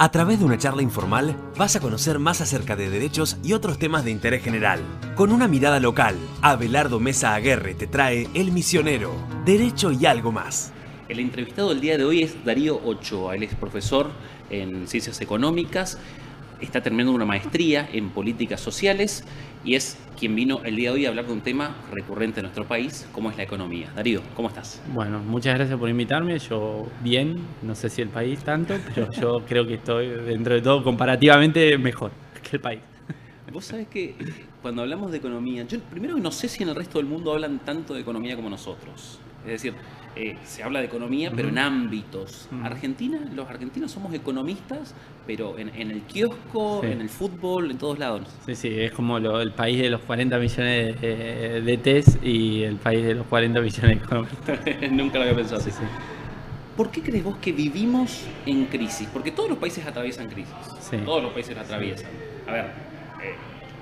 A través de una charla informal vas a conocer más acerca de derechos y otros temas de interés general. Con una mirada local, Abelardo Mesa Aguerre te trae El Misionero, Derecho y algo más. El entrevistado del día de hoy es Darío Ochoa. Él es profesor en Ciencias Económicas, está terminando una maestría en Políticas Sociales y es quien vino el día de hoy a hablar de un tema recurrente en nuestro país, como es la economía. Darío, ¿cómo estás? Bueno, muchas gracias por invitarme. Yo bien, no sé si el país tanto, pero yo creo que estoy dentro de todo comparativamente mejor que el país. Vos sabés que cuando hablamos de economía, yo primero no sé si en el resto del mundo hablan tanto de economía como nosotros. Es decir, se habla de economía, pero en ámbitos. Argentina, los argentinos somos economistas, pero en el kiosco, Sí. en el fútbol, en todos lados. Sí, es como el país de los 40 millones de test y el país de los 40 millones de economistas. Nunca lo había pensado así. Sí. ¿Por qué crees vos que vivimos en crisis? Porque todos los países atraviesan crisis. Sí. Todos los países la atraviesan. A ver,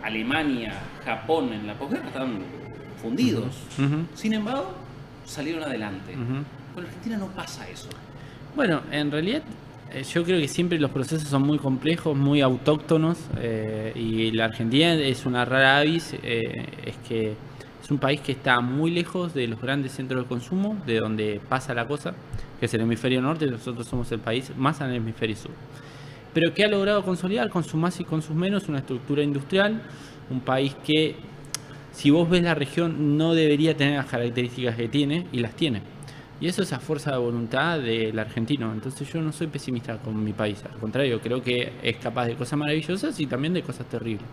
Alemania, Japón en la posguerra estaban fundidos. Ujú. Sin embargo, salieron adelante. Ujú. Con Argentina no pasa eso. Bueno, en realidad yo creo que siempre los procesos son muy complejos, muy autóctonos y la Argentina es una rara avis, es que es un país que está muy lejos de los grandes centros de consumo, de donde pasa la cosa, que es el hemisferio norte, nosotros somos el país más en el hemisferio sur. Pero que ha logrado consolidar con sus más y con sus menos una estructura industrial, un país que, si vos ves la región, no debería tener las características que tiene, y las tiene. Y eso es a fuerza de voluntad del argentino. Entonces yo no soy pesimista con mi país, al contrario, creo que es capaz de cosas maravillosas y también de cosas terribles.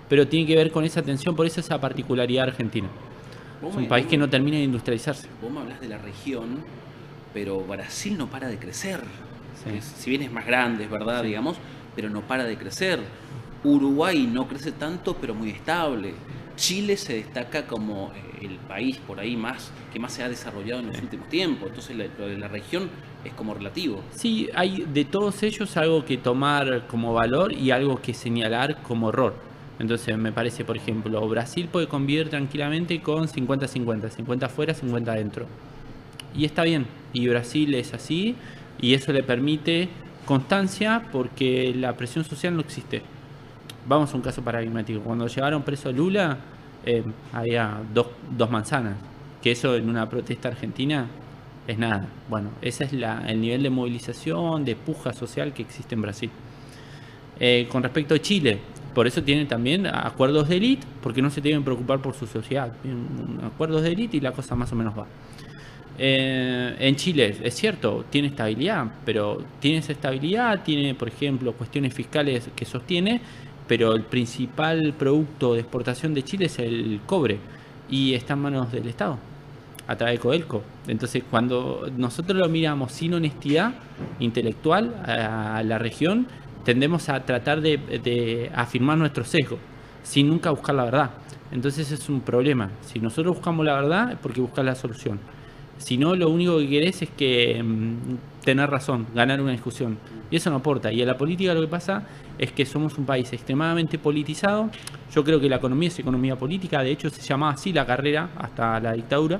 Pero tiene que ver con esa tensión, por eso esa particularidad argentina. Es un país que no termina de industrializarse. Vos me hablas de la región, pero Brasil no para de crecer. Sí. Si bien es más grande, es verdad, digamos, pero no para de crecer. Uruguay no crece tanto, pero muy estable. Chile se destaca como el país por ahí que más se ha desarrollado en los últimos tiempos. Entonces lo de la región es como relativo. Sí, hay de todos ellos algo que tomar como valor y algo que señalar como error. Entonces me parece, por ejemplo, Brasil puede convivir tranquilamente con 50-50, 50 afuera, 50 adentro. Y está bien, y Brasil es así, y eso le permite constancia porque la presión social no existe. Vamos a un caso paradigmático. Cuando llevaron preso a Lula, había dos manzanas. Que eso en una protesta argentina es nada. Bueno, ese es el nivel de movilización, de puja social que existe en Brasil. Con respecto a Chile, por eso tienen también acuerdos de élite, porque no se deben preocupar por su sociedad. Tienen acuerdos de élite y la cosa más o menos va. En Chile, es cierto, tiene estabilidad, pero tiene esa estabilidad, tiene, por ejemplo, cuestiones fiscales que sostiene, pero el principal producto de exportación de Chile es el cobre y está en manos del Estado, a través de Codelco. Entonces, cuando nosotros lo miramos sin honestidad intelectual a la región, tendemos a tratar de afirmar nuestro sesgo, sin nunca buscar la verdad. Entonces es un problema. Si nosotros buscamos la verdad, es porque buscas la solución. Si no, lo único que querés es que tener razón, ganar una discusión. Y eso no aporta. Y en la política lo que pasa es que somos un país extremadamente politizado. Yo creo que la economía es economía política. De hecho, se llamaba así la carrera hasta la dictadura.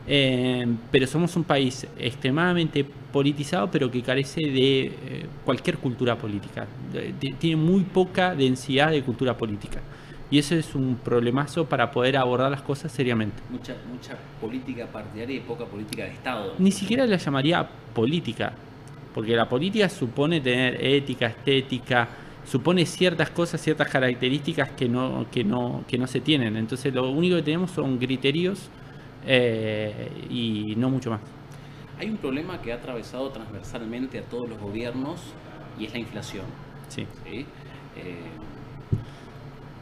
Pero somos un país extremadamente politizado, pero que carece de cualquier cultura política. Tiene muy poca densidad de cultura política. Y eso es un problemazo para poder abordar las cosas seriamente. Mucha política partidaria y poca política de Estado. Ni siquiera la llamaría política, porque la política supone tener ética, estética, supone ciertas cosas, ciertas características que no se tienen. Entonces lo único que tenemos son criterios y no mucho más. Hay un problema que ha atravesado transversalmente a todos los gobiernos y es la inflación. Sí. ¿Sí?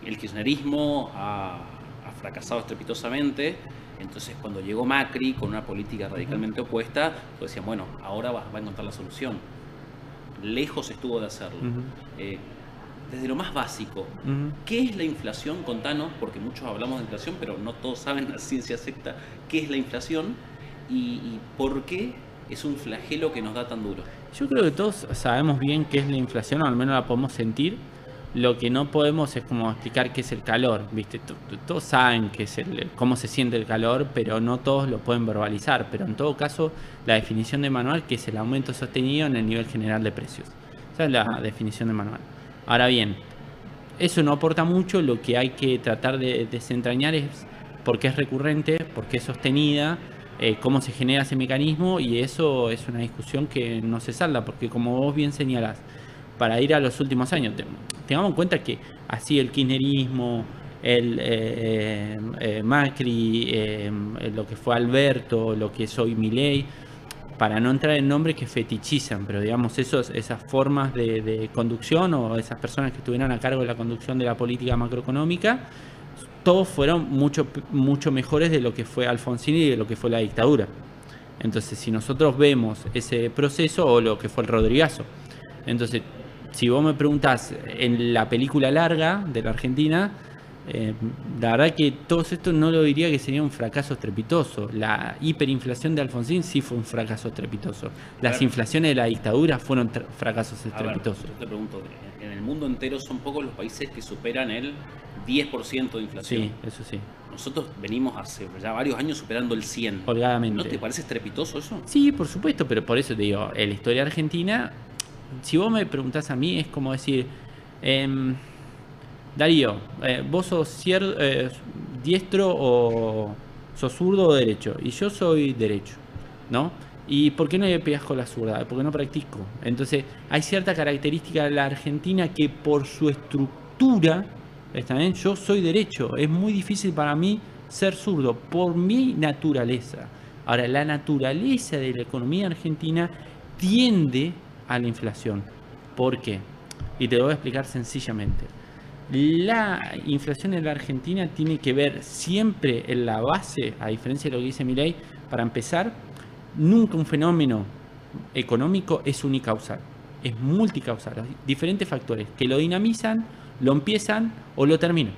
El kirchnerismo ha fracasado estrepitosamente, entonces cuando llegó Macri con una política radicalmente opuesta, pues decían, bueno, ahora va a encontrar la solución. Lejos estuvo de hacerlo. Desde lo más básico, ¿qué es la inflación? Contanos, porque muchos hablamos de inflación, pero no todos saben la ciencia exacta qué es la inflación y por qué es un flagelo que nos da tan duro. Yo creo que todos sabemos bien qué es la inflación, o al menos la podemos sentir. Lo que no podemos es como explicar qué es el calor, ¿viste? Todos saben qué es cómo se siente el calor, pero no todos lo pueden verbalizar. Pero en todo caso, la definición de manual que es el aumento sostenido en el nivel general de precios. Esa es la definición de manual. Ahora bien, eso no aporta mucho. Lo que hay que tratar de desentrañar es por qué es recurrente, por qué es sostenida, cómo se genera ese mecanismo, y eso es una discusión que no se salda, porque como vos bien señalás, para ir a los últimos años, tengamos en cuenta que así el kirchnerismo, el Macri, lo que fue Alberto, lo que es hoy Milei, para no entrar en nombres que fetichizan, pero digamos esas formas de conducción, o esas personas que estuvieron a cargo de la conducción de la política macroeconómica, todos fueron mucho mejores de lo que fue Alfonsín y de lo que fue la dictadura. Entonces, si nosotros vemos ese proceso, o lo que fue el Rodrigazo, entonces, si vos me preguntás en la película larga de la Argentina, la verdad que todo esto no lo diría que sería un fracaso estrepitoso. La hiperinflación de Alfonsín sí fue un fracaso estrepitoso. Las inflaciones de la dictadura fueron fracasos estrepitosos. Yo te pregunto, en el mundo entero son pocos los países que superan el 10% de inflación. Sí, eso sí. Nosotros venimos hace ya varios años superando el 100%. Holgadamente. ¿No te parece estrepitoso eso? Sí, por supuesto, pero por eso te digo, en la historia argentina, si vos me preguntás a mí, es como decir, Darío, vos sos diestro o sos zurdo o derecho, y yo soy derecho, ¿no? ¿Y por qué no le pegas con la zurda? Porque no practico. Entonces, hay cierta característica de la Argentina que por su estructura, ¿está bien? Yo soy derecho, es muy difícil para mí ser zurdo, por mi naturaleza. Ahora, la naturaleza de la economía argentina tiende a la inflación. ¿Por qué? Y te lo voy a explicar sencillamente. La inflación en la Argentina tiene que ver siempre en la base, a diferencia de lo que dice Milei, para empezar, nunca un fenómeno económico es unicausal, es multicausal, hay diferentes factores que lo dinamizan, lo empiezan o lo terminan.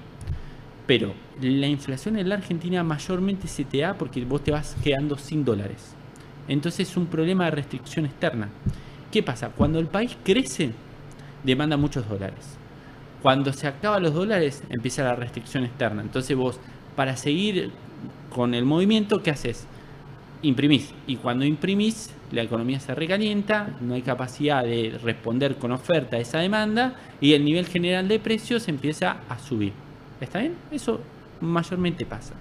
Pero la inflación en la Argentina mayormente se te da porque vos te vas quedando sin dólares. Entonces es un problema de restricción externa. ¿Qué pasa? Cuando el país crece, demanda muchos dólares. Cuando se acaban los dólares, empieza la restricción externa. Entonces vos, para seguir con el movimiento, ¿qué haces? Imprimís. Y cuando imprimís, la economía se recalienta, no hay capacidad de responder con oferta a esa demanda, y el nivel general de precios empieza a subir. ¿Está bien? Eso mayormente pasa.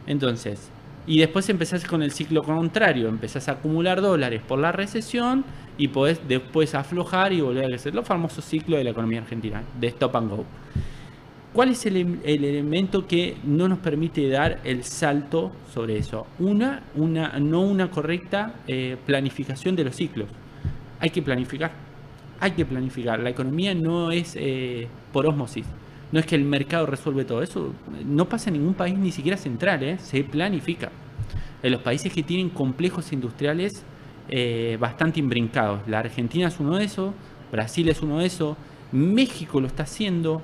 Entonces, y después empezás con el ciclo contrario, empezás a acumular dólares por la recesión y podés después aflojar y volver a crecer. Los famosos ciclos de la economía argentina, de stop and go. ¿Cuál es el elemento que no nos permite dar el salto sobre eso? No una correcta planificación de los ciclos. Hay que planificar. La economía no es por ósmosis. No es que el mercado resuelve todo. Eso no pasa en ningún país, ni siquiera central, se planifica. En los países que tienen complejos industriales bastante imbrincados. La Argentina es uno de esos, Brasil es uno de esos, México lo está haciendo,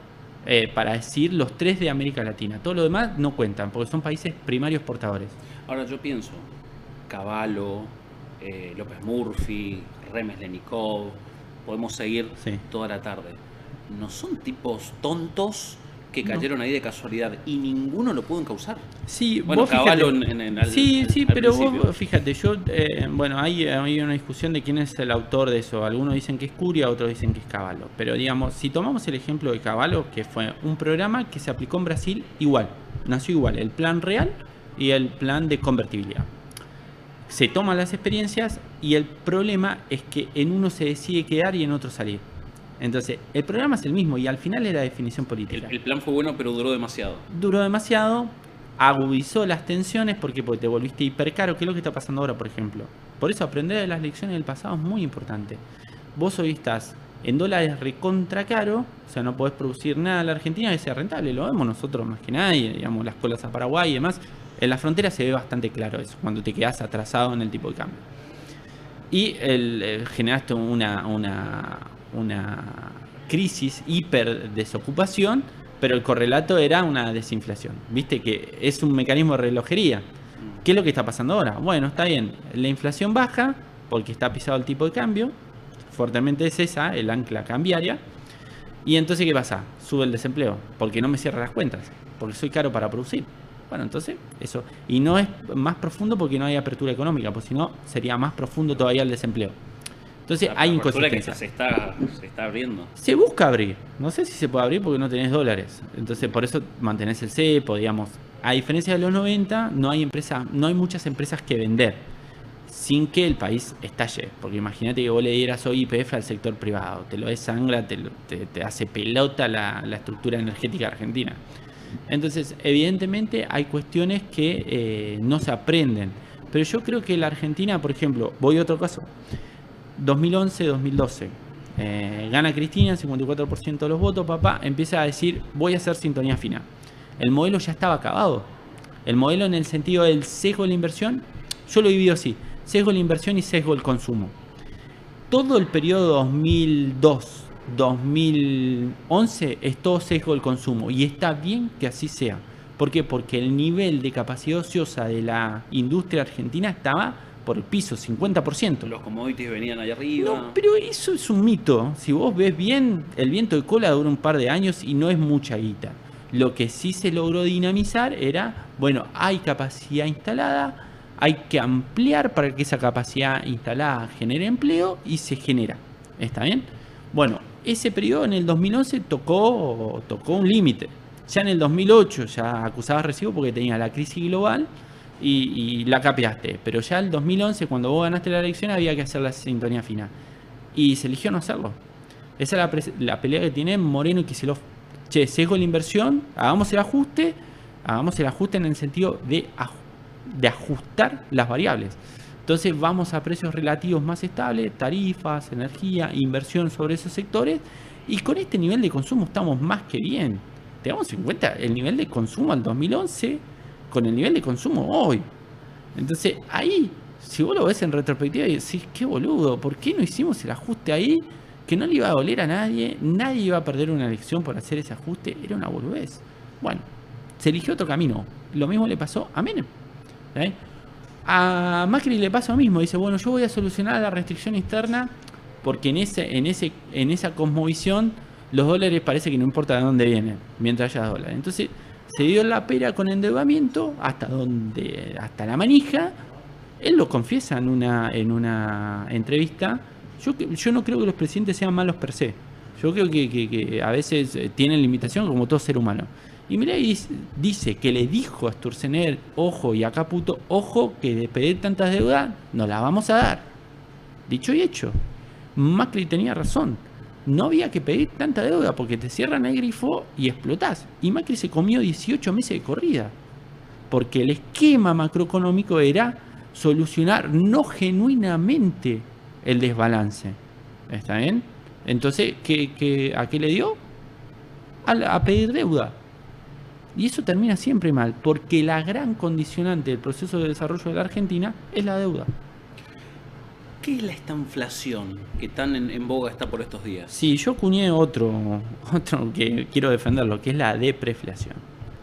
para decir los 3 de América Latina. Todo lo demás no cuentan, porque son países primarios exportadores. Ahora yo pienso, Cavallo, López Murphy, Remes Lenikov, podemos seguir toda la tarde. No son tipos tontos que cayeron ahí de casualidad y ninguno lo pudo encauzar. Sí, bueno, vos Cavallo fíjate, al pero principio. vos fíjate, hay una discusión de quién es el autor de eso. Algunos dicen que es Curia, otros dicen que es Cavallo. Pero digamos, si tomamos el ejemplo de Cavallo, que fue un programa que se aplicó en Brasil igual, nació igual, el plan real y el plan de convertibilidad. Se toman las experiencias y el problema es que en uno se decide quedar y en otro salir. Entonces, el programa es el mismo y al final es la definición política. El plan fue bueno, pero duró demasiado. Duró demasiado, agudizó las tensiones porque te volviste hipercaro, que es lo que está pasando ahora, por ejemplo. Por eso aprender de las lecciones del pasado es muy importante. Vos hoy estás en dólares recontra caro, o sea, no podés producir nada en la Argentina que sea rentable. Lo vemos nosotros más que nadie, digamos, las colas a Paraguay y demás. En la frontera se ve bastante claro eso, cuando te quedás atrasado en el tipo de cambio. Y generaste una crisis hiper desocupación, pero el correlato era una desinflación. Viste que es un mecanismo de relojería. ¿Qué es lo que está pasando ahora? Bueno, está bien, la inflación baja porque está pisado el tipo de cambio, fuertemente es esa, el ancla cambiaria. Y entonces, ¿qué pasa? Sube el desempleo, porque no me cierra las cuentas, porque soy caro para producir. Bueno, entonces, eso. Y no es más profundo porque no hay apertura económica, pues si no, sería más profundo todavía el desempleo. Entonces La hay apertura que inconsistencia. se está abriendo. Se busca abrir. No sé si se puede abrir porque no tenés dólares. Entonces por eso mantenés el cepo, digamos. A diferencia de los 90, no hay muchas empresas que vender sin que el país estalle. Porque imagínate que vos le dieras hoy YPF al sector privado. Te lo desangra, te hace pelota la estructura energética argentina. Entonces, evidentemente hay cuestiones que no se aprenden. Pero yo creo que la Argentina, por ejemplo, voy a otro caso. 2011-2012. Gana Cristina, 54% de los votos, papá, empieza a decir, voy a hacer sintonía fina. El modelo ya estaba acabado. El modelo en el sentido del sesgo de la inversión, yo lo he vivido así, sesgo de la inversión y sesgo del consumo. Todo el periodo 2002-2011 es todo sesgo del consumo y está bien que así sea. ¿Por qué? Porque el nivel de capacidad ociosa de la industria argentina estaba por el piso, 50%. Los commodities venían allá arriba. No, pero eso es un mito. Si vos ves bien, el viento de cola dura un par de años y no es mucha guita. Lo que sí se logró dinamizar era, bueno, hay capacidad instalada, hay que ampliar para que esa capacidad instalada genere empleo y se genera. ¿Está bien? Bueno, ese periodo en el 2011 tocó un límite. Ya en el 2008 ya acusabas recibo porque tenía la crisis global y la capeaste. Pero ya en el 2011, cuando vos ganaste la elección, había que hacer la sintonía fina. Y se eligió no hacerlo. Esa es la pelea que tienen Moreno y Kicillof. Che, sesgo la inversión, hagamos el ajuste en el sentido de ajustar las variables. Entonces vamos a precios relativos más estables, tarifas, energía, inversión sobre esos sectores, y con este nivel de consumo estamos más que bien. Tengamos en cuenta el nivel de consumo al 2011 con el nivel de consumo hoy. Entonces ahí, si vos lo ves en retrospectiva y decís, qué boludo, ¿por qué no hicimos el ajuste ahí? Que no le iba a doler a nadie iba a perder una elección por hacer ese ajuste, era una boludez. Bueno, se eligió otro camino. Lo mismo le pasó a Menem. ¿Sí? A Macri le pasa lo mismo, dice, bueno, yo voy a solucionar la restricción externa porque en esa cosmovisión los dólares parece que no importa de dónde vienen, mientras haya dólares. Entonces se dio la pera con endeudamiento hasta la manija. Él lo confiesa en una entrevista. Yo no creo que los presidentes sean malos per se. Yo creo que a veces tienen limitación como todo ser humano. Y Milei dice que le dijo a Sturzenegger, ojo, y a Caputo, ojo, que de pedir tantas deudas no las vamos a dar. Dicho y hecho. Macri tenía razón. No había que pedir tanta deuda porque te cierran el grifo y explotás. Y Macri se comió 18 meses de corrida. Porque el esquema macroeconómico era solucionar no genuinamente el desbalance. ¿Está bien? Entonces, ¿a qué le dio? A pedir deuda. Y eso termina siempre mal, porque la gran condicionante del proceso de desarrollo de la Argentina es la deuda. ¿Qué es la estanflación que tan en boga está por estos días? Sí, yo cuñé otro que quiero defenderlo, que es la depreflación.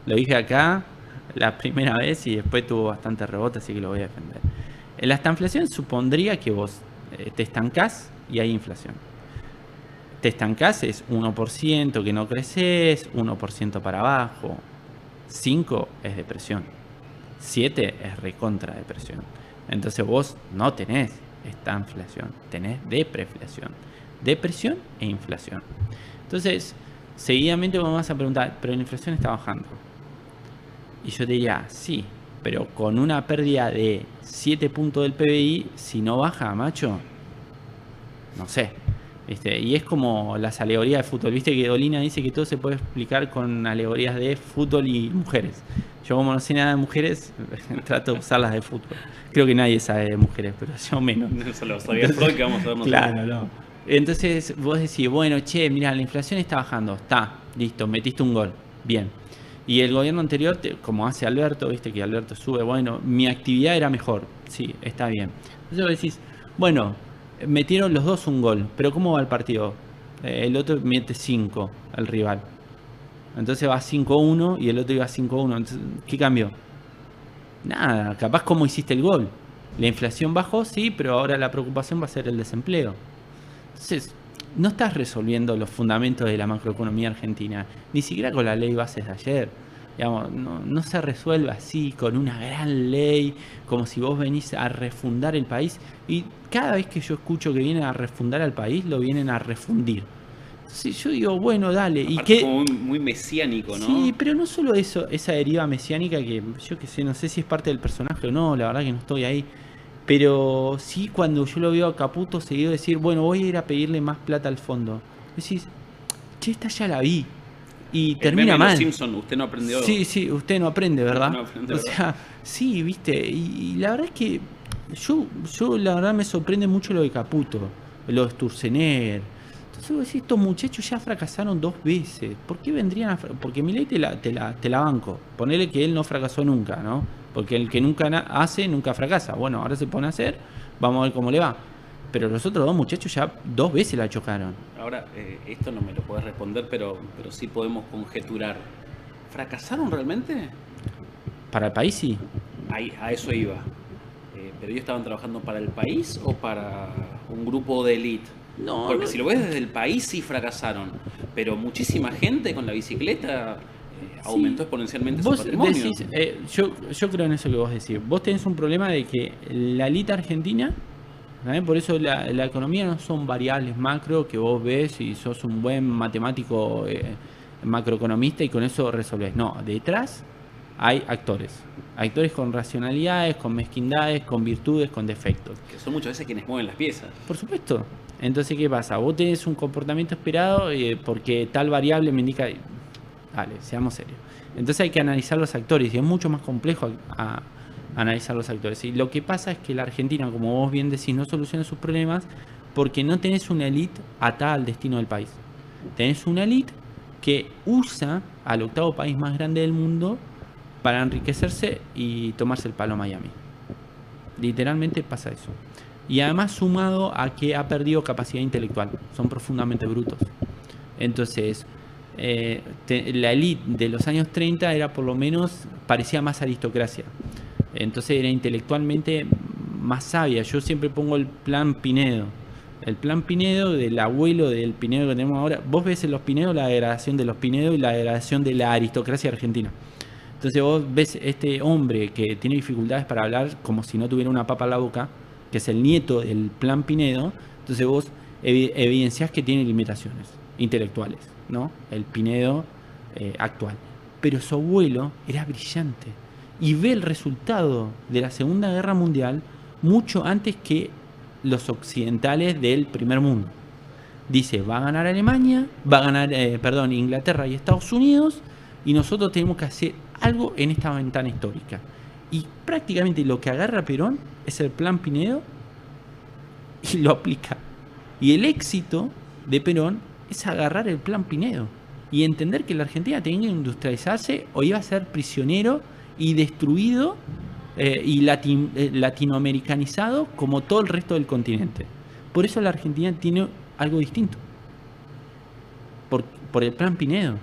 Lo dije acá la primera vez y después tuvo bastante rebote, así que lo voy a defender. La estanflación supondría que vos te estancás y hay inflación. Te estancás es 1% que no creces, 1% para abajo, 5 es depresión, 7 es recontra depresión. Entonces vos no tenés estanflación, tenés depreflación, depresión e inflación. Entonces, seguidamente vos me vas a preguntar, pero la inflación está bajando. Y yo te diría, sí, pero con una pérdida de 7 puntos del PBI, si no baja, macho, no sé. ¿Viste? Y es como las alegorías de fútbol. Viste que Dolina dice que todo se puede explicar con alegorías de fútbol y mujeres. Yo, como no sé nada de mujeres, trato de usarlas de fútbol. Creo que nadie sabe de mujeres, pero yo menos. Eso lo sabía Freud, que vamos a ver nosotros. Claro, no. Entonces vos decís, bueno, che, mira, la inflación está bajando. Está, listo, metiste un gol. Bien. Y el gobierno anterior, como hace Alberto, viste que Alberto sube, bueno, mi actividad era mejor. Sí, está bien. Entonces vos decís, bueno, metieron los dos un gol, pero ¿cómo va el partido? El otro mete 5, el rival. Entonces va 5-1 y el otro iba 5-1. Entonces, ¿qué cambió? Nada, capaz como hiciste el gol. La inflación bajó, sí, pero ahora la preocupación va a ser el desempleo. Entonces, no estás resolviendo los fundamentos de la macroeconomía argentina, ni siquiera con la ley bases de ayer. Digamos, no se resuelve así, con una gran ley, como si vos venís a refundar el país. Y cada vez que yo escucho que vienen a refundar al país, lo vienen a refundir. Entonces yo digo, bueno, dale. Aparte ¿Y qué? como muy mesiánico, ¿no? Sí, pero no solo eso, esa deriva mesiánica que yo qué sé, no sé si es parte del personaje o no, la verdad que no estoy ahí. Pero sí, cuando yo lo veo a Caputo seguido decir, bueno, voy a ir a pedirle más plata al fondo. Decís, che, esta ya la vi. Y El termina meme de mal. Los Simpson, usted no aprendió. Sí, usted no aprende, ¿verdad? No aprende, O ¿verdad? sea, sí, viste. Y la verdad es que yo la verdad me sorprende mucho lo de Caputo, lo de Sturzenegger. Entonces vos decís, estos muchachos ya fracasaron 2 veces. ¿Por qué vendrían a Porque Milei te la banco. Ponele que él no fracasó nunca, ¿no? Porque el que nunca hace, nunca fracasa. Bueno, ahora se pone a hacer, vamos a ver cómo le va. Pero los otros 2 muchachos ya 2 veces la chocaron. Ahora, esto no me lo puedes responder, pero sí podemos conjeturar. ¿Fracasaron realmente? Para el país sí. A eso iba. ¿Pero ellos estaban trabajando para el país o para un grupo de élite? No, Porque no. si lo ves desde el país sí fracasaron, pero muchísima gente con la bicicleta aumentó exponencialmente su Vos patrimonio. decís, yo creo en eso que vos decís. Vos tenés un problema de que la elite argentina, ¿sabés? Por eso la economía no son variables macro que vos ves y sos un buen matemático macroeconomista y con eso resolvés. No, detrás hay actores. Actores con racionalidades, con mezquindades, con virtudes, con defectos. Que son muchas veces quienes mueven las piezas. Por supuesto. Entonces, ¿qué pasa? Vos tenés un comportamiento esperado porque tal variable me indica... Dale, seamos serios. Entonces hay que analizar los actores y es mucho más complejo a analizar los actores. Y lo que pasa es que la Argentina, como vos bien decís, no soluciona sus problemas porque no tenés una élite atada al destino del país. Tenés una élite que usa al 8º país más grande del mundo para enriquecerse y tomarse el palo a Miami. Literalmente pasa eso. Y además sumado a que ha perdido capacidad intelectual. Son profundamente brutos. Entonces, la élite de los años 30 era por lo menos, parecía más aristocracia. Entonces era intelectualmente más sabia. Yo siempre pongo el plan Pinedo. El plan Pinedo del abuelo del Pinedo que tenemos ahora. Vos ves en los Pinedo la degradación de los Pinedo y la degradación de la aristocracia argentina. Entonces vos ves este hombre que tiene dificultades para hablar como si no tuviera una papa en la boca, que es el nieto del plan Pinedo. Entonces vos evidenciás que tiene limitaciones intelectuales, ¿no? El Pinedo actual. Pero su abuelo era brillante y ve el resultado de la Segunda Guerra Mundial mucho antes que los occidentales del primer mundo. Dice, va a ganar Alemania, va a ganar, Inglaterra y Estados Unidos, y nosotros tenemos que hacer algo en esta ventana histórica. Y prácticamente lo que agarra Perón es el plan Pinedo y lo aplica. Y el éxito de Perón es agarrar el plan Pinedo y entender que la Argentina tenía que industrializarse o iba a ser prisionero y destruido y latinoamericanizado como todo el resto del continente. Por eso la Argentina tiene algo distinto. Por el plan Pinedo.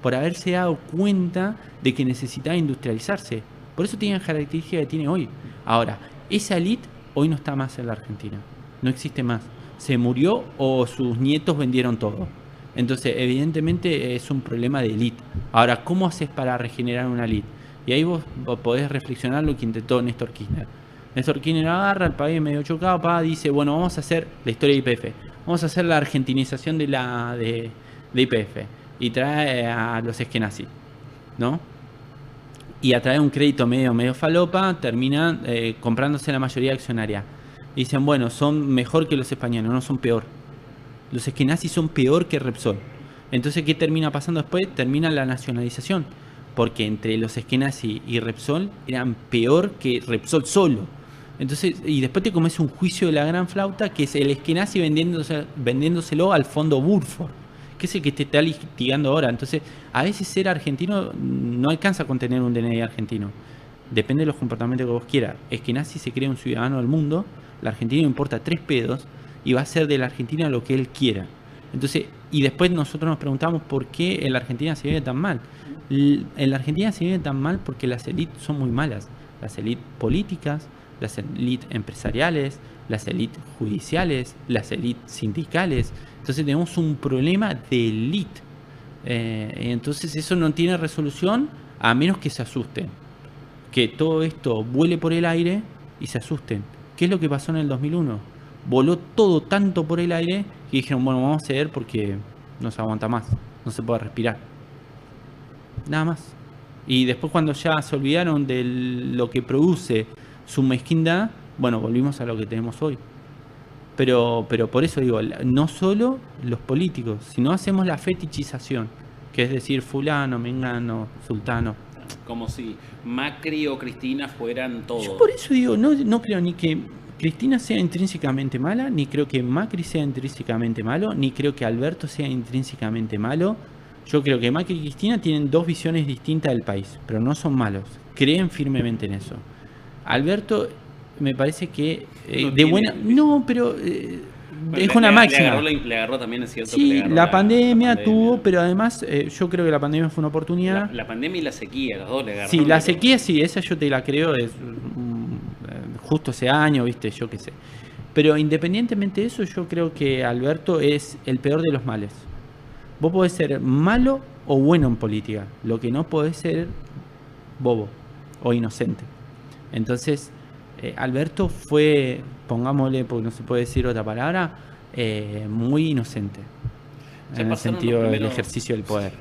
Por haberse dado cuenta de que necesitaba industrializarse. Por eso tiene la característica que tiene hoy. Ahora, esa élite hoy no está más en la Argentina. No existe más. Se murió o sus nietos vendieron todo. Entonces, evidentemente es un problema de élite. Ahora, ¿cómo haces para regenerar una élite? Y ahí vos podés reflexionar lo que intentó Néstor Kirchner. Néstor Kirchner agarra el país medio chocado, dice, bueno, vamos a hacer la historia de YPF. Vamos a hacer la argentinización de YPF. Y trae a los esquenazis, ¿no? Y a través de un crédito medio falopa, terminan comprándose la mayoría accionaria. Y dicen, bueno, son mejor que los españoles, no son peor. Los esquenazis son peor que Repsol. Entonces, ¿qué termina pasando después? Termina la nacionalización. Porque entre los esquenazis y Repsol eran peor que Repsol solo. Entonces, y después te comes un juicio de la gran flauta, que es el esquenazi vendiéndoselo al fondo Burford, que es el que te está litigando ahora. Entonces, a veces ser argentino no alcanza con tener un DNI argentino. Depende de los comportamientos que vos quieras. Esquenazi se cree un ciudadano del mundo, el argentino importa 3 pedos y va a hacer de la Argentina lo que él quiera. Entonces, y después nosotros nos preguntamos por qué en la Argentina se vive tan mal. En la Argentina se vive tan mal porque las élites son muy malas. Las élites políticas, las élites empresariales, las élites judiciales, las élites sindicales. Entonces tenemos un problema de élite. Entonces eso no tiene resolución a menos que se asusten, que todo esto vuele por el aire y se asusten. ¿Qué es lo que pasó en el 2001? Voló todo tanto por el aire que dijeron, bueno, vamos a ceder porque no se aguanta más, no se puede respirar. Nada más. Y después cuando ya se olvidaron de lo que produce su mezquindad, bueno, volvimos a lo que tenemos hoy. Pero por eso digo, no solo los políticos, sino hacemos la fetichización, que es decir, fulano, mengano, sultano. Como si Macri o Cristina fueran todos. Yo por eso digo, no creo ni que Cristina sea intrínsecamente mala, ni creo que Macri sea intrínsecamente malo, ni creo que Alberto sea intrínsecamente malo. Yo creo que Macri y Cristina tienen dos visiones distintas del país, pero no son malos. Creen firmemente en eso. Alberto me parece que de buena... No, pero es una máxima. Le agarró también, es cierto. Sí, que le agarró la pandemia tuvo, pero además yo creo que la pandemia fue una oportunidad. La pandemia y la sequía, las dos le agarraron. Sí, la sequía sí, esa yo te la creo, es justo ese año, viste, yo qué sé. Pero independientemente de eso, yo creo que Alberto es el peor de los males. Vos podés ser malo o bueno en política, lo que no podés ser bobo o inocente. Entonces, Alberto fue, pongámosle, porque no se puede decir otra palabra, muy inocente en el sentido del ejercicio del poder.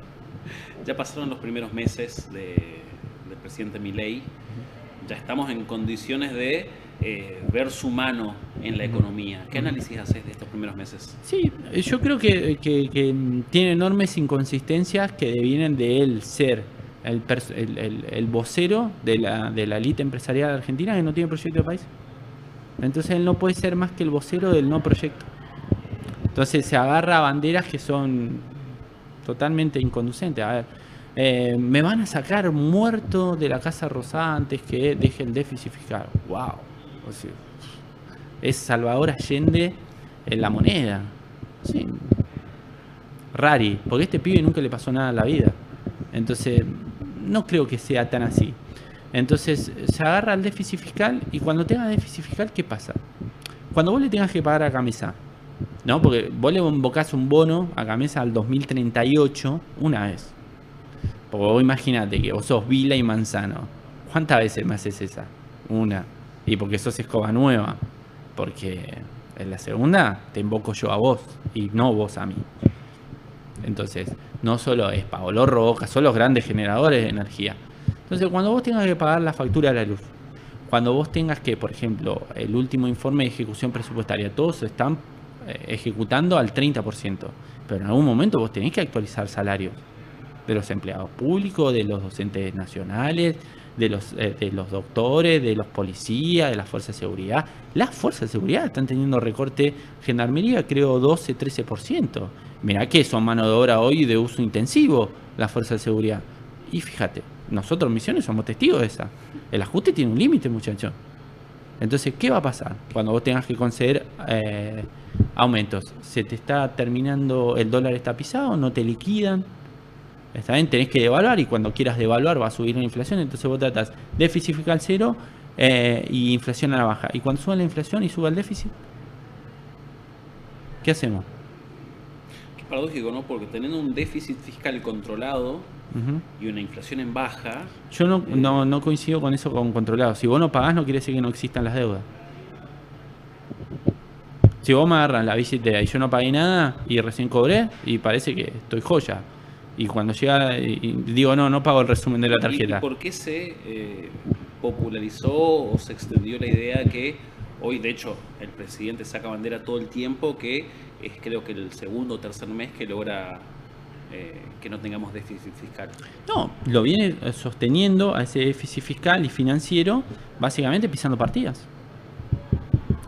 Ya pasaron los primeros meses del presidente Milei, ya estamos en condiciones de ver su mano en la economía. ¿Qué análisis haces de estos primeros meses? Sí, yo creo que tiene enormes inconsistencias que devienen de él ser el vocero de la élite empresarial argentina que no tiene proyecto de país. Entonces él no puede ser más que el vocero del no proyecto. Entonces se agarra a banderas que son totalmente inconducentes. A ver, me van a sacar muerto de la Casa Rosada antes que deje el déficit fiscal. ¡Wow! O sea, es Salvador Allende en la moneda. Sí. Rari, porque a este pibe nunca le pasó nada en la vida. Entonces, no creo que sea tan así. Entonces, se agarra al déficit fiscal y cuando tenga déficit fiscal, ¿qué pasa? Cuando vos le tengas que pagar a Gamesa, ¿no? Porque vos le invocás un bono a Gamesa al 2038 una vez. Porque vos imaginate que vos sos Vila y Manzano. ¿Cuántas veces me haces esa? Una. Y porque sos escoba nueva. Porque en la segunda te invoco yo a vos y no vos a mí. Entonces, no solo es Paolo Roca, son los grandes generadores de energía. Entonces, cuando vos tengas que pagar la factura de la luz, cuando vos tengas que, por ejemplo, el último informe de ejecución presupuestaria, todos se están ejecutando al 30%, pero en algún momento vos tenés que actualizar salarios de los empleados públicos, de los docentes nacionales, de los doctores, de los policías, de las fuerzas de seguridad. Las fuerzas de seguridad están teniendo recorte, Gendarmería creo 12-13%. Mirá que son mano de obra hoy de uso intensivo las fuerzas de seguridad. Y fíjate, nosotros Misiones somos testigos de esa. El ajuste tiene un límite, muchacho. Entonces, ¿qué va a pasar cuando vos tengas que conceder aumentos? ¿Se te está terminando, el dólar está pisado, no te liquidan? Está bien, tenés que devaluar y cuando quieras devaluar va a subir la inflación, entonces vos tratás déficit fiscal cero y inflación a la baja. Y cuando sube la inflación y sube el déficit, ¿qué hacemos? Qué paradójico, ¿no? Porque teniendo un déficit fiscal controlado y una inflación en baja... Yo no coincido con eso con controlado. Si vos no pagás no quiere decir que no existan las deudas. Si vos me agarras la billetera y yo no pagué nada y recién cobré y parece que estoy joya. Y cuando llega y digo, no pago el resumen de la tarjeta. ¿Y por qué se popularizó o se extendió la idea que hoy, de hecho, el presidente saca bandera todo el tiempo, que es creo que el segundo o tercer mes que logra que no tengamos déficit fiscal? No, lo viene sosteniendo a ese déficit fiscal y financiero, básicamente pisando partidas.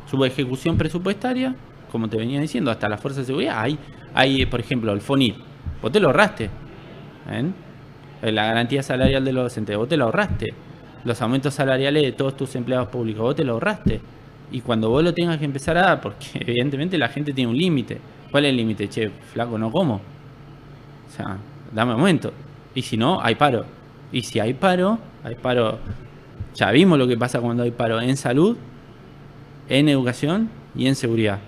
Su ejecución presupuestaria, como te venía diciendo, hasta la fuerza de seguridad. Hay por ejemplo, el FONIT. Vos te lo ahorraste. La garantía salarial de los docentes, vos te lo ahorraste. Los aumentos salariales de todos tus empleados públicos, vos te lo ahorraste. Y cuando vos lo tengas que empezar a dar, porque evidentemente la gente tiene un límite. ¿Cuál es el límite? Che, flaco, no como. O sea, dame un momento. Y si no, hay paro. Y si hay paro. Ya vimos lo que pasa cuando hay paro en salud, en educación y en seguridad.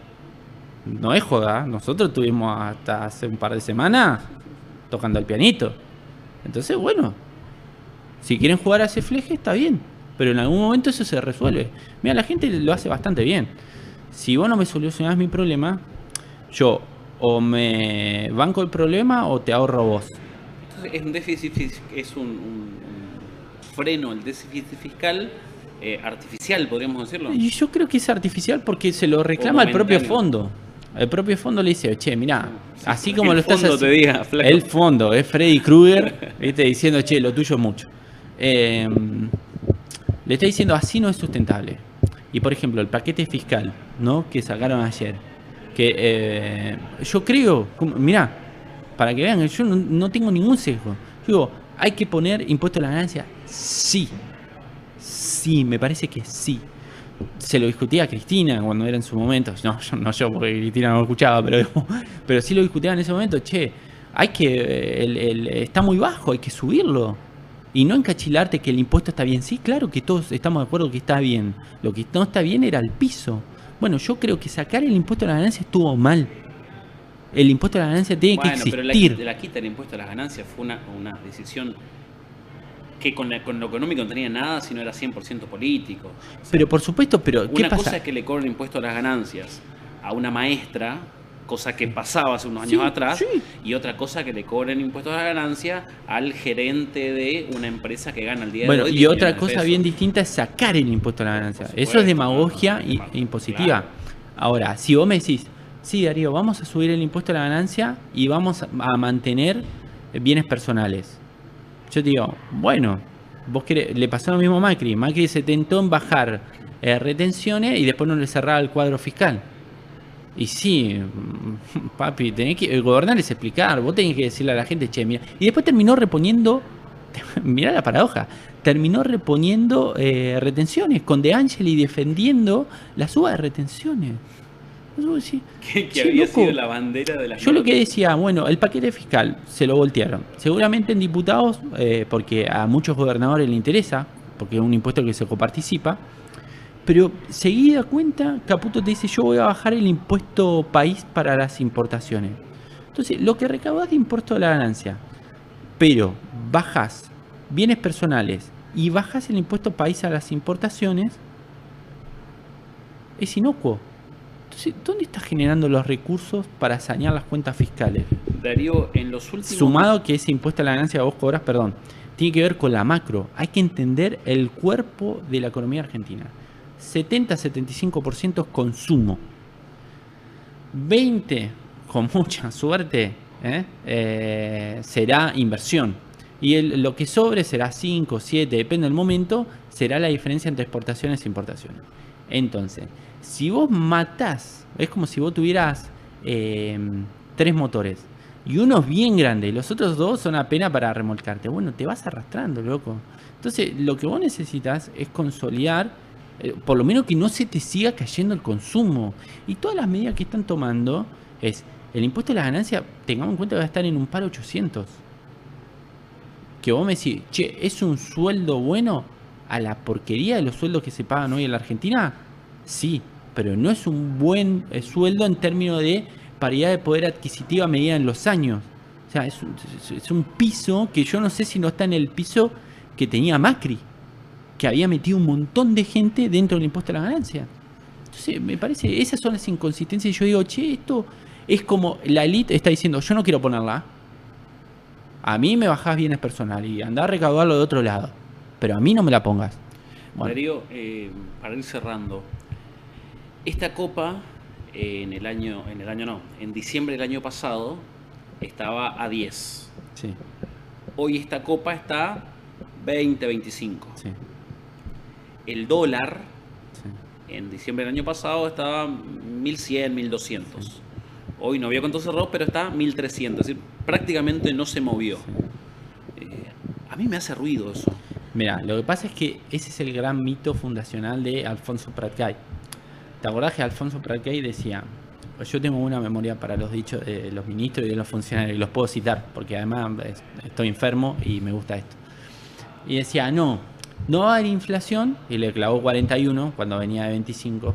No es joda, nosotros tuvimos hasta hace un par de semanas tocando el pianito. Entonces, bueno, Si quieren jugar a ese fleje, está bien. Pero en algún momento eso se resuelve. Mira, la gente lo hace bastante bien. Si vos no me solucionás mi problema, yo o me banco el problema o te ahorro vos. Entonces es un déficit, es un freno, el déficit fiscal artificial, podríamos decirlo. Y yo creo que es artificial porque se lo reclama el propio fondo. El propio fondo le dice, che, mirá, así como lo estás haciendo. Te diga, flaco. El fondo, es Freddy Krueger, ¿viste? Diciendo, che, lo tuyo es mucho. Le está diciendo, así no es sustentable. Y por ejemplo, el paquete fiscal, ¿no? Que sacaron ayer. Que yo creo, mirá, para que vean, yo no tengo ningún sesgo. Yo digo, ¿hay que poner impuesto a la ganancia? Sí. Sí, me parece que sí. Se lo discutía a Cristina cuando era en su momento. No yo porque Cristina no lo escuchaba, pero sí lo discutía en ese momento. Che, hay que está muy bajo, hay que subirlo. Y no encachilarte que el impuesto está bien. Sí, claro que todos estamos de acuerdo que está bien. Lo que no está bien era el piso. Bueno, yo creo que sacar el impuesto a la ganancia estuvo mal. El impuesto a la ganancia tiene que existir. Pero la quita del impuesto a las ganancias fue una decisión que con lo económico no tenía nada, sino era 100% político. O sea, pero por supuesto, pero ¿qué una pasa? cosa es que le cobren impuesto a las ganancias a una maestra, cosa que pasaba hace unos años atrás, sí. Y otra cosa que le cobren impuestos a la ganancia al gerente de una empresa que gana el día de hoy. Bueno, y otra cosa bien distinta es sacar el impuesto a la ganancia. Eso es demagogia impositiva. Claro. Ahora, si vos me decís, sí, Darío, vamos a subir el impuesto a la ganancia y vamos a mantener bienes personales. Yo te digo, bueno, vos querés, le pasó lo mismo a Macri. Macri se tentó en bajar retenciones y después no le cerraba el cuadro fiscal. Y sí, papi, tenés que gobernar es explicar, vos tenés que decirle a la gente, che, mira. Y después terminó reponiendo, mirá la paradoja, terminó reponiendo retenciones, con De Angeli defendiendo la suba de retenciones. Que había sido la bandera de la... Yo lo que decía, bueno, el paquete fiscal se lo voltearon. Seguramente en diputados, porque a muchos gobernadores les interesa, porque es un impuesto que se coparticipa. Pero seguida cuenta, Caputo te dice, yo voy a bajar el impuesto país para las importaciones. Entonces, lo que recaudás de impuesto a la ganancia, pero bajás bienes personales y bajás el impuesto país a las importaciones, es inocuo. Entonces, ¿dónde estás generando los recursos para sanear las cuentas fiscales? Darío, en los últimos... Sumado que ese impuesto a la ganancia que vos cobras, tiene que ver con la macro. Hay que entender el cuerpo de la economía argentina. 70-75% es consumo. 20%, con mucha suerte, será inversión. Y lo que sobre será 5, 7, depende del momento, será la diferencia entre exportaciones e importaciones. Entonces, si vos matás, es como si vos tuvieras 3 motores y uno es bien grande y los otros 2 son apenas para remolcarte. Bueno, te vas arrastrando, loco. Entonces, lo que vos necesitas es consolidar, por lo menos que no se te siga cayendo el consumo. Y todas las medidas que están tomando es el impuesto a la ganancia, tengamos en cuenta que va a estar en un par 800. Que vos me decís, che, ¿es un sueldo bueno a la porquería de los sueldos que se pagan hoy en la Argentina? Sí, pero no es un buen sueldo en términos de paridad de poder adquisitiva medida en los años. O sea, es un piso que yo no sé si no está en el piso que tenía Macri, que había metido un montón de gente dentro del impuesto a la ganancia. Entonces, me parece, esas son las inconsistencias. Y yo digo, che, esto es como la élite está diciendo, yo no quiero ponerla. A mí me bajás bienes personales y andá a recaudarlo de otro lado. Pero a mí no me la pongas. Bueno. Darío, para ir cerrando, esta copa en diciembre del año pasado estaba a 10. Sí. Hoy esta copa está 20, 25. Sí. El dólar, sí, en diciembre del año pasado estaba 1100, 1200. Sí. Hoy no veo cuánto cerró, pero está 1300. Es decir, prácticamente no se movió. Sí. A mí me hace ruido eso. Mira, lo que pasa es que ese es el gran mito fundacional de Alfonso Pratgay. ¿Te acordás que Alfonso Pratgay decía, yo tengo una memoria para los dichos de los ministros y de los funcionarios, y los puedo citar, porque además estoy enfermo y me gusta esto. Y decía, no va a haber inflación, y le clavó 41 cuando venía de 25,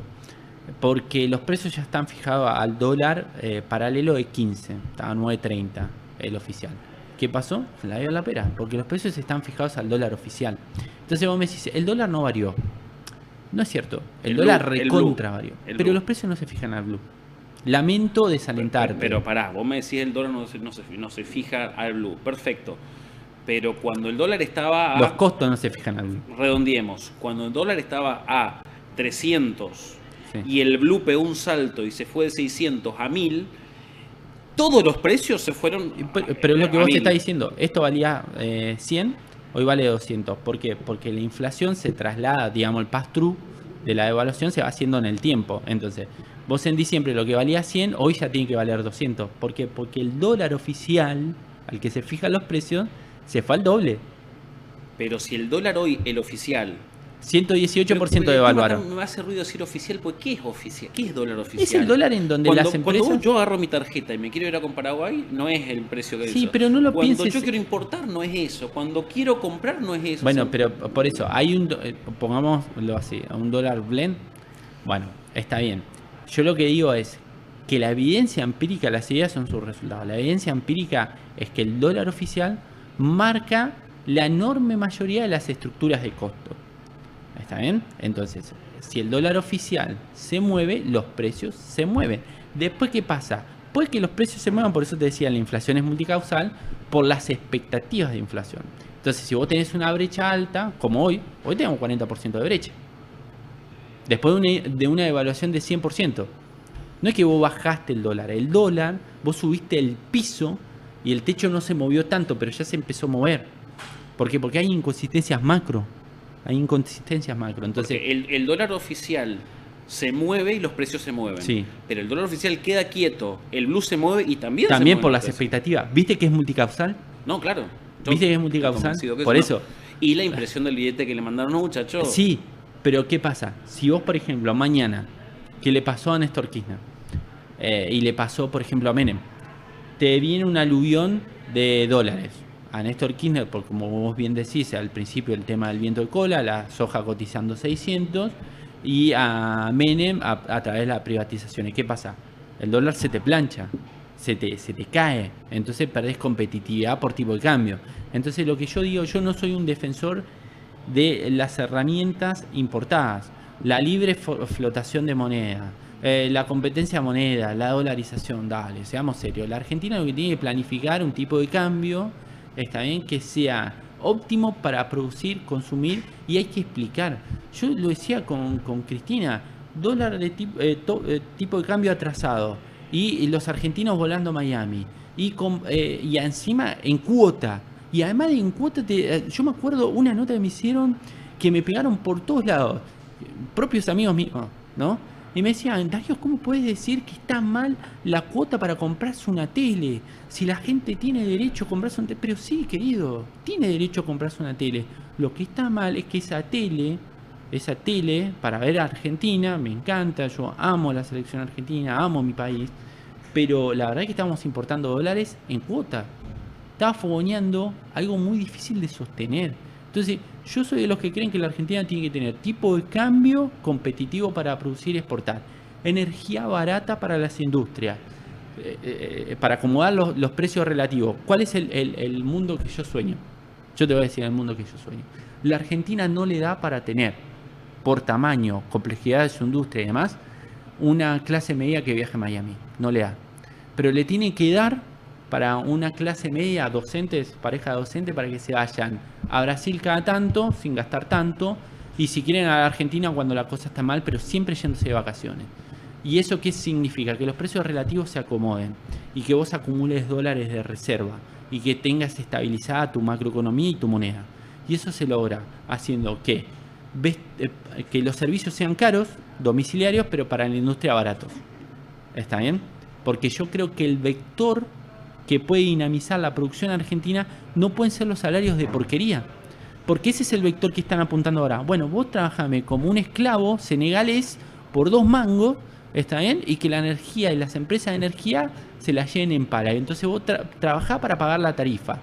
porque los precios ya están fijados al dólar paralelo de 15, estaba 9.30 el oficial, ¿Qué pasó? Se la dio la pera, porque los precios están fijados al dólar oficial. Entonces vos me decís, el dólar no varió. No es cierto, el dólar recontra varió. Pero los precios no se fijan al blue. Lamento desalentarte. Pero pará, vos me decís el dólar no se fija al blue. Perfecto. Pero cuando el dólar estaba a... Los costos no se fijan al blue. Redondiemos. Cuando el dólar estaba a 300 Sí. y el blue pegó un salto y se fue de 600 a 1000, todos los precios se fueron Pero es lo que a vos te 1000. estás diciendo. Esto valía 100, hoy vale 200. ¿Por qué? Porque la inflación se traslada, digamos, el pass-through de la devaluación se va haciendo en el tiempo. Entonces, vos en diciembre lo que valía 100, hoy ya tiene que valer 200. ¿Por qué? Porque el dólar oficial, al que se fijan los precios, se fue al doble. Pero si el dólar hoy, el oficial... 118% devaluaron. Me hace ruido decir oficial, porque ¿qué es oficial? ¿Qué es dólar oficial? Es el dólar en donde las empresas... Cuando yo agarro mi tarjeta y me quiero ir a comprar Paraguay, no es el precio que es. Sí, pero no lo Cuando pienses... yo quiero importar, no es eso. Cuando quiero comprar, no es eso. Bueno, O sea, pero por eso, hay pongámoslo así, un dólar blend. Bueno, está bien. Yo lo que digo es que la evidencia empírica, las ideas son sus resultados. La evidencia empírica es que el dólar oficial marca la enorme mayoría de las estructuras de costo. ¿Está bien? Entonces, si el dólar oficial se mueve, los precios se mueven. Después, ¿qué pasa? Puede que los precios se muevan, por eso te decía, la inflación es multicausal, por las expectativas de inflación. Entonces, si vos tenés una brecha alta, como hoy tenemos 40% de brecha. Después de una devaluación de 100%. No es que vos bajaste el dólar, vos subiste el piso y el techo no se movió tanto, pero ya se empezó a mover. ¿Por qué? Porque hay inconsistencias macro. Entonces, el dólar oficial se mueve y los precios se mueven. Sí. Pero el dólar oficial queda quieto, el blue se mueve y también se también mueven por los las precios. expectativas. ¿Viste que es multicausal? No, claro. Yo ¿Viste que es estoy multicausal? convencido que Por no. eso. Y la impresión del billete que le mandaron a los muchachos. Sí, pero ¿qué pasa? Si vos, por ejemplo, mañana, que le pasó a Néstor Kirchner, y le pasó, por ejemplo, a Menem, te viene un aluvión de dólares. A Néstor Kirchner, porque como vos bien decís, al principio el tema del viento de cola, la soja cotizando 600, y a Menem a través de la privatización. ¿Y qué pasa? El dólar se te plancha, se te cae, entonces perdés competitividad por tipo de cambio. Entonces lo que yo digo, yo no soy un defensor de las herramientas importadas, la libre flotación de moneda, la competencia de moneda, la dolarización, dale, seamos serios. La Argentina lo que tiene que planificar un tipo de cambio, está bien, que sea óptimo para producir, consumir, y hay que explicar. Yo lo decía con Cristina, dólar de tipo de cambio atrasado, y los argentinos volando a Miami, y encima en cuota, y además en cuota, yo me acuerdo una nota que me hicieron que me pegaron por todos lados, propios amigos míos, ¿no? Y me decían, Darío, ¿cómo puedes decir que está mal la cuota para comprarse una tele? Si la gente tiene derecho a comprarse una tele. Pero sí, querido, tiene derecho a comprarse una tele. Lo que está mal es que esa tele, para ver a Argentina, me encanta, yo amo la selección argentina, amo mi país, pero la verdad es que estamos importando dólares en cuota. Estaba fogoneando algo muy difícil de sostener. Entonces, yo soy de los que creen que la Argentina tiene que tener tipo de cambio competitivo para producir y exportar, energía barata para las industrias, para acomodar los precios relativos. ¿Cuál es el mundo que yo sueño? Yo te voy a decir el mundo que yo sueño. La Argentina no le da para tener, por tamaño, complejidad de su industria y demás, una clase media que viaje a Miami. No le da. Pero le tiene que dar para una clase media, docentes, pareja docente, para que se vayan a Brasil cada tanto, sin gastar tanto, y si quieren a la Argentina cuando la cosa está mal, pero siempre yéndose de vacaciones. ¿Y eso qué significa? Que los precios relativos se acomoden, y que vos acumules dólares de reserva, y que tengas estabilizada tu macroeconomía y tu moneda. Y eso se logra haciendo que los servicios sean caros, domiciliarios, pero para la industria baratos. ¿Está bien? Porque yo creo que el vector que puede dinamizar la producción argentina no pueden ser los salarios de porquería, porque ese es el vector que están apuntando ahora. Bueno, vos trabajame como un esclavo senegalés por 2 mangos, ¿está bien? Y que la energía y las empresas de energía se la lleven en pala. Entonces vos trabajá para pagar la tarifa.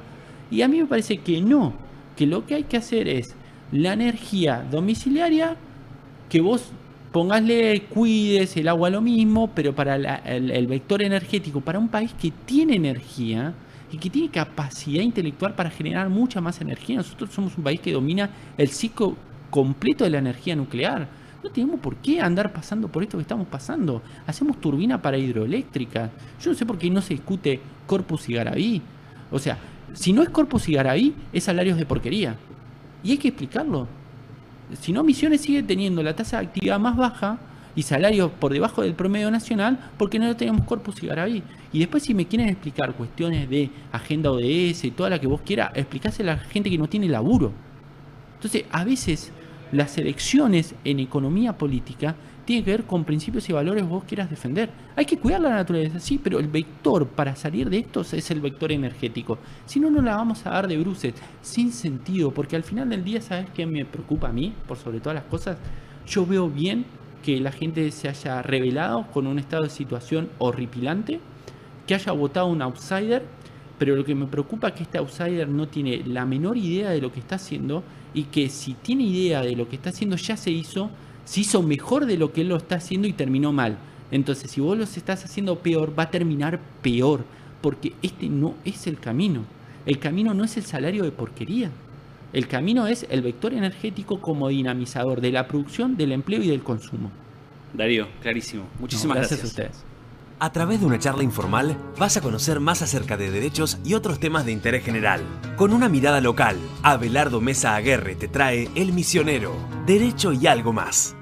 Y a mí me parece que no, que lo que hay que hacer es la energía domiciliaria, que vos pongasle, cuides, el agua lo mismo, pero para el vector energético, para un país que tiene energía, y que tiene capacidad intelectual para generar mucha más energía. Nosotros somos un país que domina el ciclo completo de la energía nuclear. No tenemos por qué andar pasando por esto que estamos pasando. Hacemos turbina para hidroeléctrica. Yo no sé por qué no se discute Corpus y Garaví. O sea, si no es Corpus y Garaví, es salarios de porquería. Y hay que explicarlo. Si no, Misiones sigue teniendo la tasa de actividad más baja y salarios por debajo del promedio nacional porque no tenemos Corpus y Garaví. Y después, si me quieren explicar cuestiones de agenda ODS y toda la que vos quieras, explicásela a la gente que no tiene laburo. Entonces, a veces las elecciones en economía política tienen que ver con principios y valores que vos quieras defender. Hay que cuidar la naturaleza, sí, pero el vector para salir de estos es el vector energético. Si no, no la vamos a dar de bruces, sin sentido, porque al final del día, ¿sabes qué me preocupa a mí? Por sobre todas las cosas, yo veo bien que la gente se haya rebelado con un estado de situación horripilante, que haya votado un outsider, pero lo que me preocupa es que este outsider no tiene la menor idea de lo que está haciendo, y que si tiene idea de lo que está haciendo ya se hizo mejor de lo que él lo está haciendo y terminó mal. Entonces, si vos lo estás haciendo peor, va a terminar peor, porque este no es el camino. El camino no es el salario de porquería. El camino es el vector energético como dinamizador de la producción, del empleo y del consumo. Darío, clarísimo. Muchísimas gracias. Gracias a ustedes. A través de una charla informal vas a conocer más acerca de derechos y otros temas de interés general. Con una mirada local, Abelardo Mesa Aguerre te trae El Misionero, Derecho y algo más.